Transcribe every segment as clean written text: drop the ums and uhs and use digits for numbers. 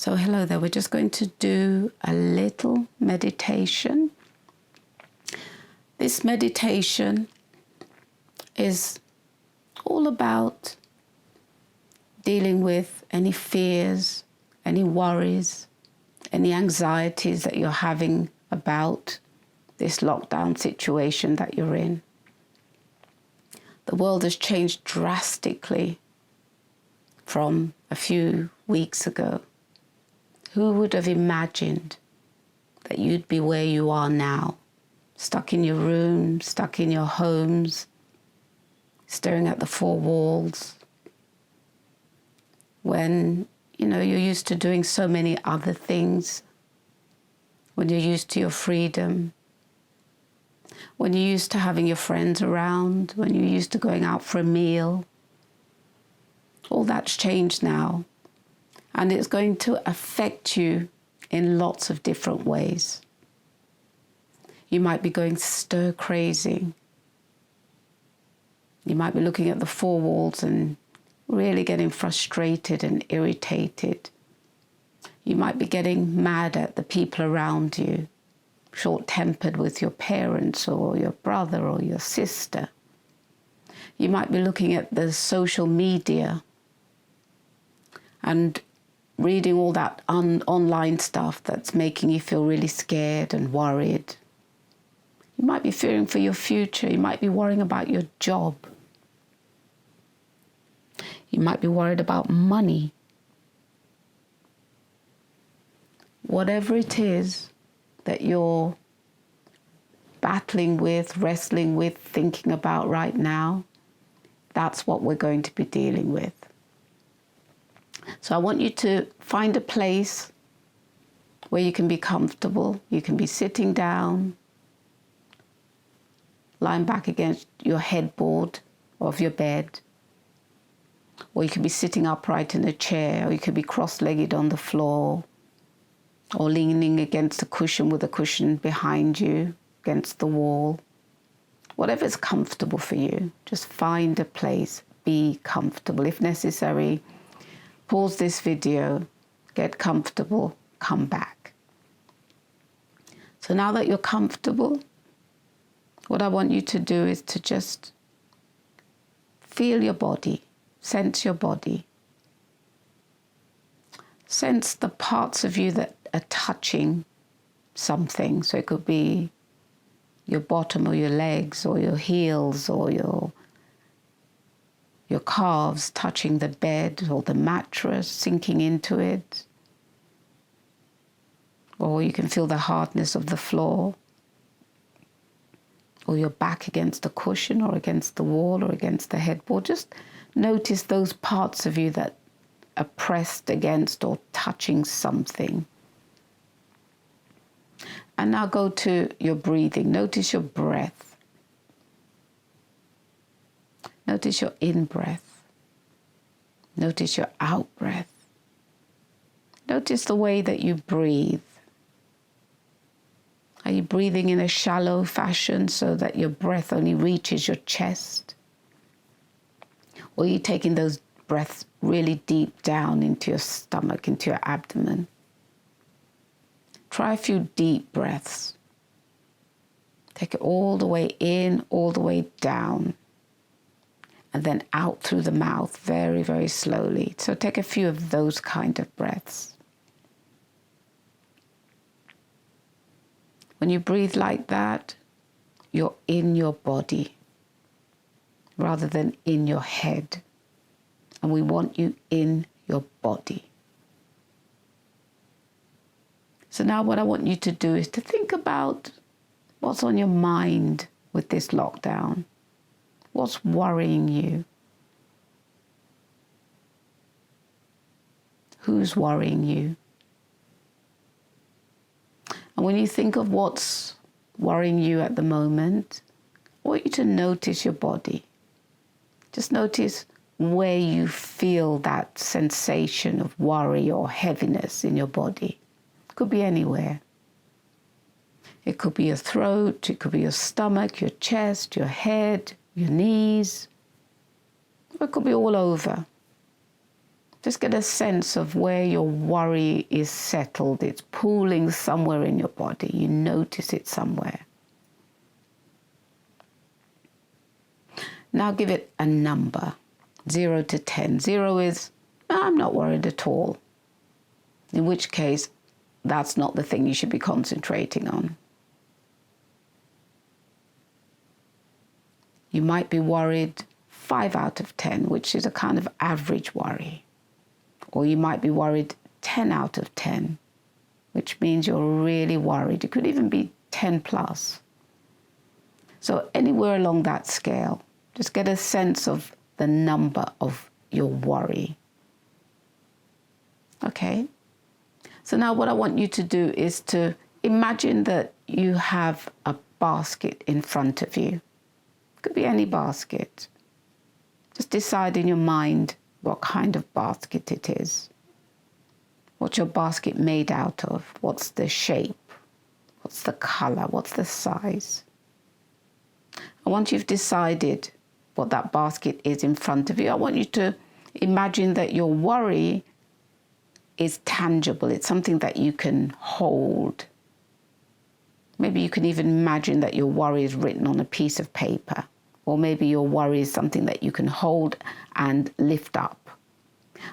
So hello there, we're just going to do a little meditation. This meditation is all about dealing with any fears, any worries, any anxieties that you're having about this lockdown situation that you're in. The world has changed drastically from a few weeks ago. Who would have imagined that you'd be where you are now, stuck in your room, stuck in your homes, staring at the four walls, when, you're used to doing so many other things, when you're used to your freedom, when you're used to having your friends around, when you're used to going out for a meal. All that's changed now. And it's going to affect you in lots of different ways. You might be going stir crazy. You might be looking at the four walls and really getting frustrated and irritated. You might be getting mad at the people around you, short-tempered with your parents or your brother or your sister. You might be looking at the social media and reading all that online stuff that's making you feel really scared and worried. You might be fearing for your future. You might be worrying about your job. You might be worried about money. Whatever it is that you're battling with, wrestling with, thinking about right now, that's what we're going to be dealing with. So I want you to find a place where you can be comfortable. You can be sitting down, lying back against your headboard of your bed, or you could be sitting upright in a chair, or you could be cross-legged on the floor, or leaning against a cushion with a cushion behind you, against the wall. Whatever's comfortable for you, just find a place, be comfortable. If necessary, pause this video, get comfortable, come back. So now that you're comfortable, what I want you to do is to just feel your body, sense your body. Sense the parts of you that are touching something. So it could be your bottom or your legs or your heels or your calves touching the bed or the mattress, sinking into it. Or you can feel the hardness of the floor. Or your back against a cushion or against the wall or against the headboard. Just notice those parts of you that are pressed against or touching something. And now go to your breathing. Notice your breath. Notice your in-breath. Notice your out-breath. Notice the way that you breathe. Are you breathing in a shallow fashion so that your breath only reaches your chest? Or are you taking those breaths really deep down into your stomach, into your abdomen? Try a few deep breaths. Take it all the way in, all the way down. And then out through the mouth very, very slowly. So take a few of those kind of breaths. When you breathe like that, you're in your body rather than in your head. And we want you in your body. So now what I want you to do is to think about what's on your mind with this lockdown. What's worrying you? Who's worrying you? And when you think of what's worrying you at the moment, I want you to notice your body. Just notice where you feel that sensation of worry or heaviness in your body. It could be anywhere. It could be your throat, it could be your stomach, your chest, your head, your knees. It could be all over. Just get a sense of where your worry is settled. It's pooling somewhere in your body. You notice it somewhere. Now give it a number, 0 to 10. 0 is, I'm not worried at all. In which case, that's not the thing you should be concentrating on. You might be worried 5 out of 10, which is a kind of average worry. Or you might be worried 10 out of 10, which means you're really worried. It could even be 10 plus. So anywhere along that scale, just get a sense of the number of your worry. Okay? So now what I want you to do is to imagine that you have a basket in front of you. It could be any basket. Just decide in your mind what kind of basket it is. What's your basket made out of? What's the shape? What's the color? What's the size? And once you've decided what that basket is in front of you, I want you to imagine that your worry is tangible. It's something that you can hold. Maybe you can even imagine that your worry is written on a piece of paper. Or maybe your worry is something that you can hold and lift up.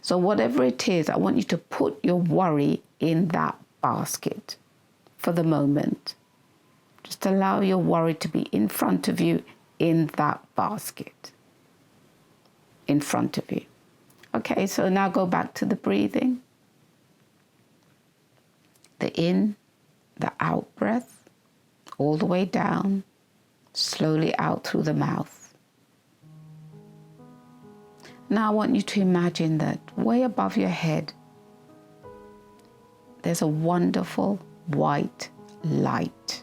So whatever it is, I want you to put your worry in that basket for the moment. Just allow your worry to be in front of you in that basket. In front of you. Okay, so now go back to the breathing. The in, the out breath, all the way down, slowly out through the mouth. Now I want you to imagine that way above your head, there's a wonderful white light.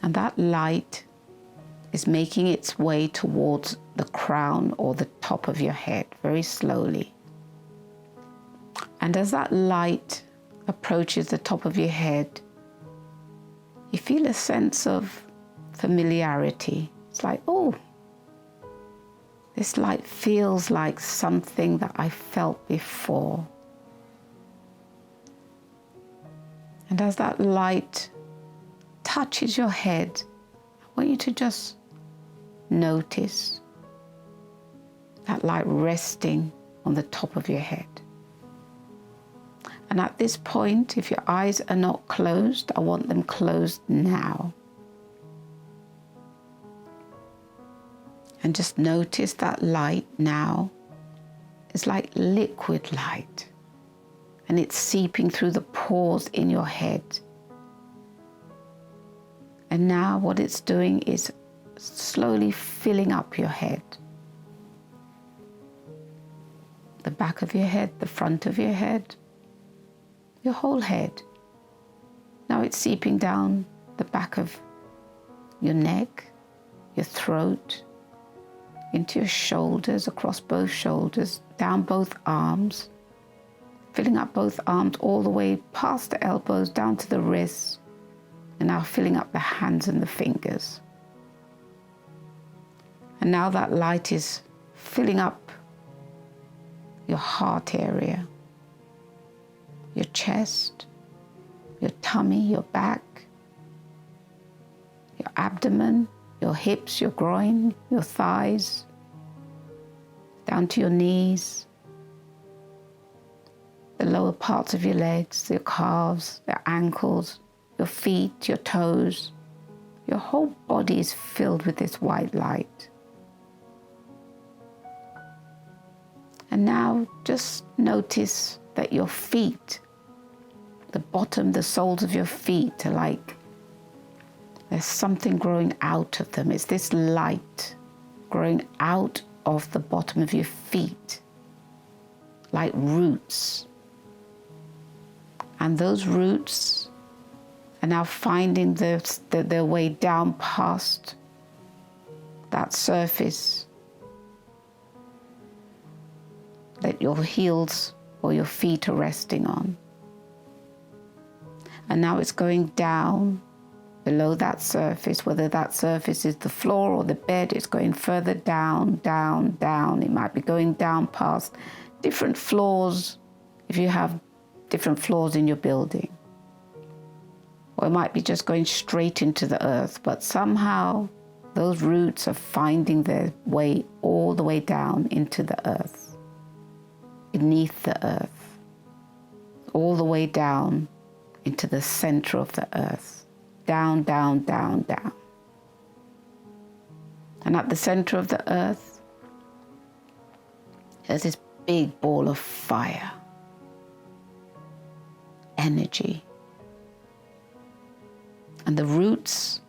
And that light is making its way towards the crown or the top of your head very slowly. And as that light approaches the top of your head, you feel a sense of familiarity. It's like, oh, this light feels like something that I felt before. And as that light touches your head, I want you to just notice that light resting on the top of your head. And at this point, if your eyes are not closed, I want them closed now. And just notice that light now is like liquid light. And it's seeping through the pores in your head. And now what it's doing is slowly filling up your head. The back of your head, the front of your head, your whole head. Now it's seeping down the back of your neck, your throat, into your shoulders, across both shoulders, down both arms, filling up both arms all the way past the elbows, down to the wrists, and now filling up the hands and the fingers. And now that light is filling up your heart area, your chest, your tummy, your back, your abdomen, your hips, your groin, your thighs, down to your knees, the lower parts of your legs, your calves, your ankles, your feet, your toes. Your whole body is filled with this white light. And now just notice that your feet, the bottom, the soles of your feet are like there's something growing out of them. It's this light growing out of the bottom of your feet, like roots. And those roots are now finding their way down past that surface that your heels or your feet are resting on. And now it's going down below that surface, whether that surface is the floor or the bed, it's going further down, down, down. It might be going down past different floors, if you have different floors in your building. Or it might be just going straight into the earth, but somehow those roots are finding their way all the way down into the earth, beneath the earth, all the way down into the center of the earth, down, down, down, down. And at the center of the earth, there's this big ball of fire, energy. And the roots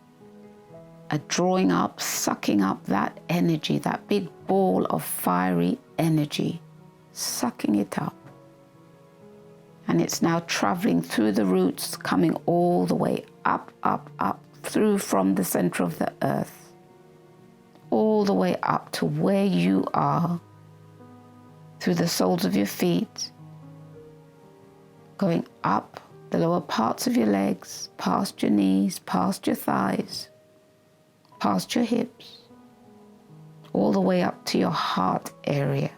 are drawing up, sucking up that energy, that big ball of fiery energy, sucking it up. And it's now traveling through the roots, coming all the way up, up, up, through from the center of the earth, all the way up to where you are, through the soles of your feet, going up the lower parts of your legs, past your knees, past your thighs, past your hips, all the way up to your heart area.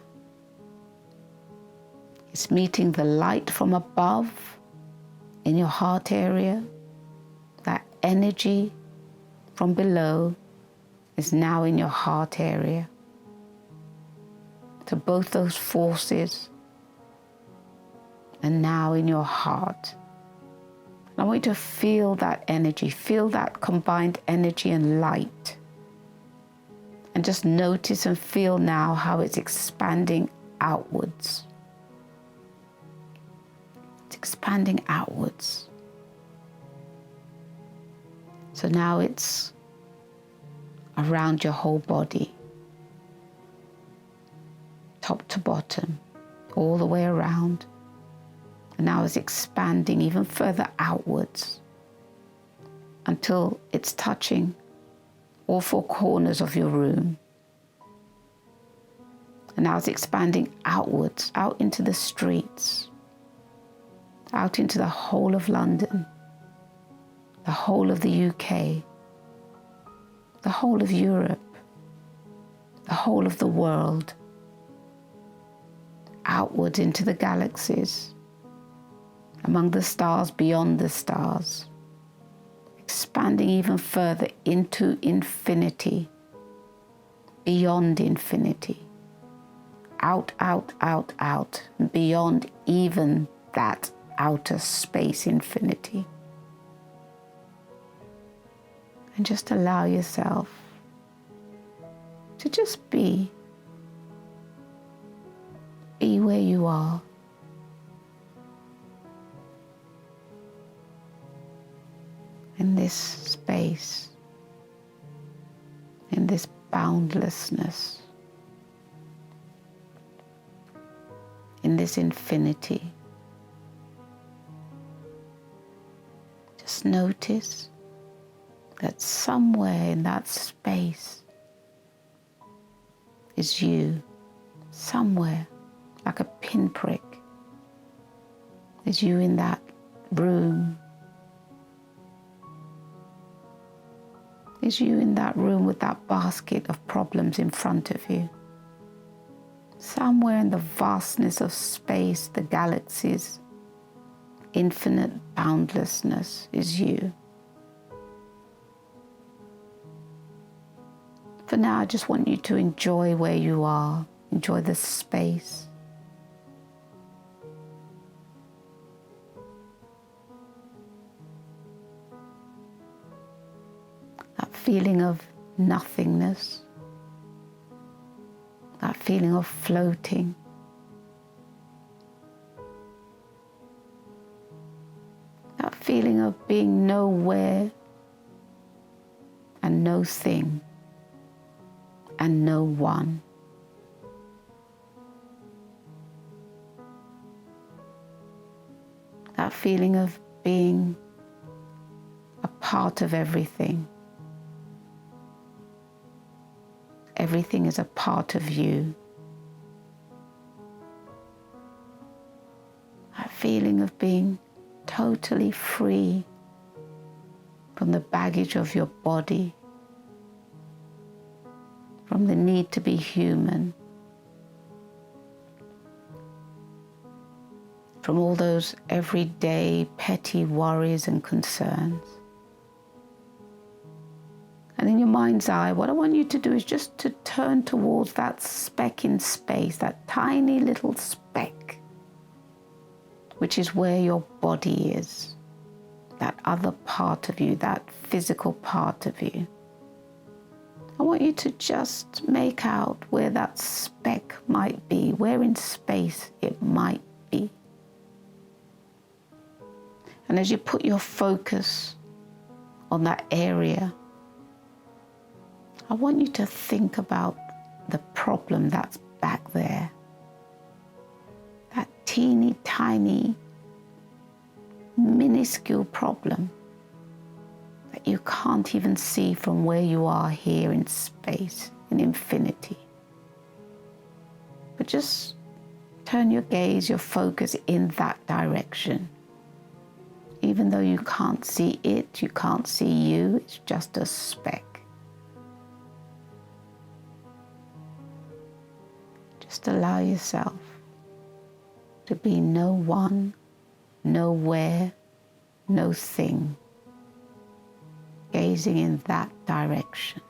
It's meeting the light from above in your heart area. That energy from below is now in your heart area. So both those forces are now in your heart. I want you to feel that energy, feel that combined energy and light. And just notice and feel now how it's expanding outwards. It's expanding outwards. So now it's around your whole body, top to bottom, all the way around. And now it's expanding even further outwards until it's touching all four corners of your room. And now it's expanding outwards, out into the streets, out into the whole of London, the whole of the UK, the whole of Europe, the whole of the world, outwards into the galaxies, among the stars, beyond the stars, expanding even further into infinity, beyond infinity, out, out, out, out, beyond even that outer space infinity. And just allow yourself to just be where you are. In this space, in this boundlessness, in this infinity. Just notice that somewhere in that space is you, somewhere like a pinprick, is you in that room. Is you in that room with that basket of problems in front of you. Somewhere in the vastness of space, the galaxies, infinite boundlessness is you. For now, I just want you to enjoy where you are, enjoy the space. That feeling of nothingness, that feeling of floating. That feeling of being nowhere and no thing and no one. That feeling of being a part of everything. Everything is a part of you. That feeling of being totally free from the baggage of your body, from the need to be human, from all those everyday petty worries and concerns. And in your mind's eye, what I want you to do is just to turn towards that speck in space, that tiny little speck, which is where your body is, that other part of you, that physical part of you. I want you to just make out where that speck might be, where in space it might be. And as you put your focus on that area, I want you to think about the problem that's back there. That teeny tiny, minuscule problem that you can't even see from where you are here in space, in infinity. But just turn your gaze, your focus in that direction. Even though you can't see it, you can't see you, it's just a speck. Just allow yourself to be no one, nowhere, no thing, gazing in that direction.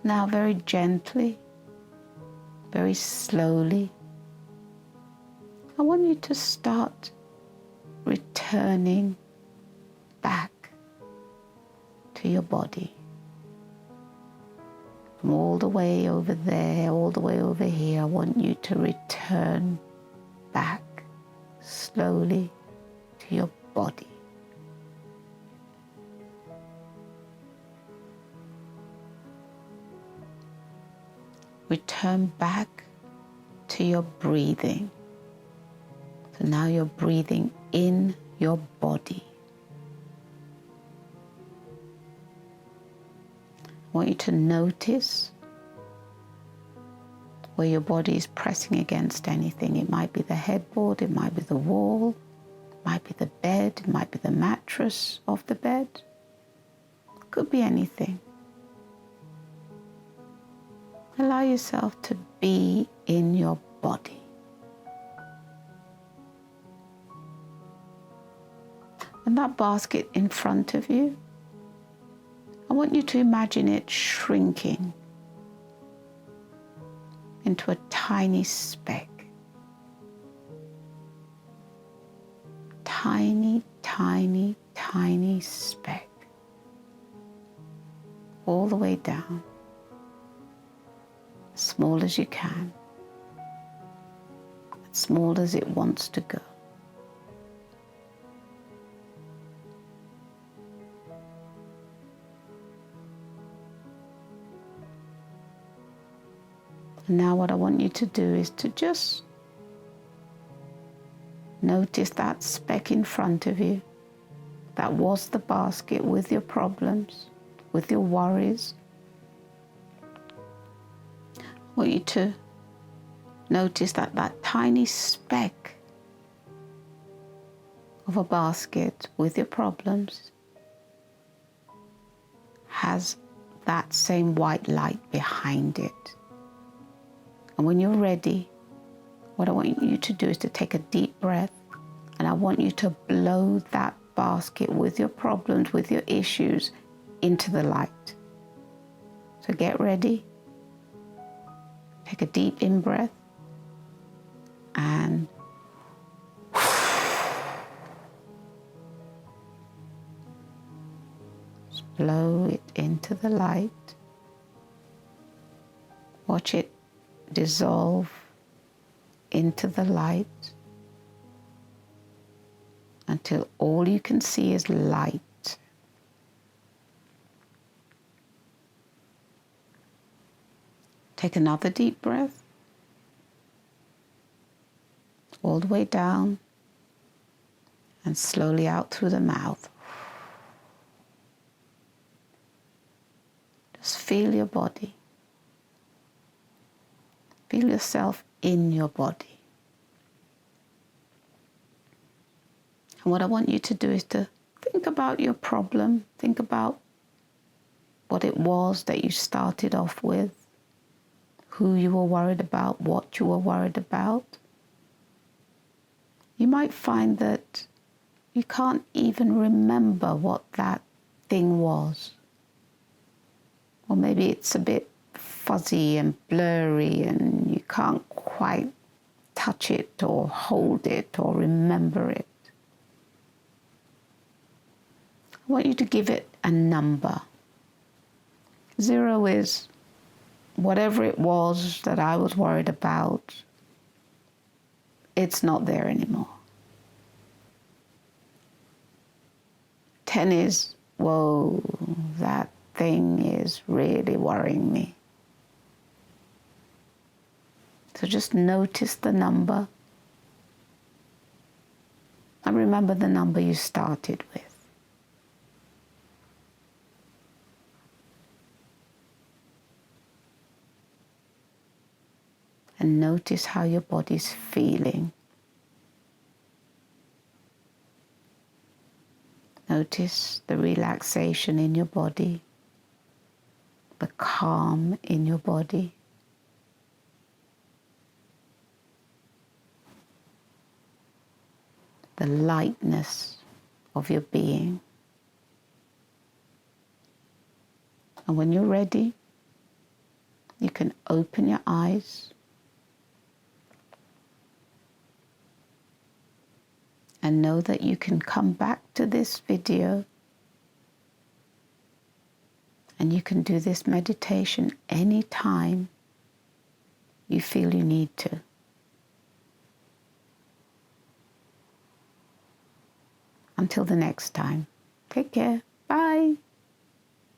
Now very gently, very slowly, I want you to start returning back to your body. From all the way over there, all the way over here, I want you to return back slowly to your body. Return back to your breathing. So now you're breathing in your body. I want you to notice where your body is pressing against anything. It might be the headboard, it might be the wall, it might be the bed, it might be the mattress of the bed. It could be anything. Allow yourself to be in your body. And that basket in front of you, I want you to imagine it shrinking into a tiny speck. Tiny, tiny, tiny speck. All the way down. As small as you can. As small as it wants to go. And now what I want you to do is to just notice that speck in front of you. That was the basket with your problems, with your worries. I want you to notice that that tiny speck of a basket with your problems has that same white light behind it. And when you're ready, what I want you to do is to take a deep breath, and I want you to blow that basket with your problems, with your issues, into the light. So get ready. Take a deep in-breath and blow it into the light. Watch it dissolve into the light until all you can see is light. Take another deep breath, all the way down and slowly out through the mouth. Just feel your body. Feel yourself in your body. And what I want you to do is to think think about your problem. Think about what it was that you started off with, who you were worried about, what you were worried about. You might find that you can't even remember what that thing was. Or maybe it's a bit fuzzy and blurry and you can't quite touch it or hold it or remember it. I want you to give it a number. 0 is whatever it was that I was worried about, it's not there anymore. 10 is, whoa, that thing is really worrying me. So just notice the number and remember the number you started with. And notice how your body's feeling. Notice the relaxation in your body, the calm in your body. The lightness of your being. And when you're ready, you can open your eyes and know that you can come back to this video and you can do this meditation anytime you feel you need to. Until the next time, take care. Bye.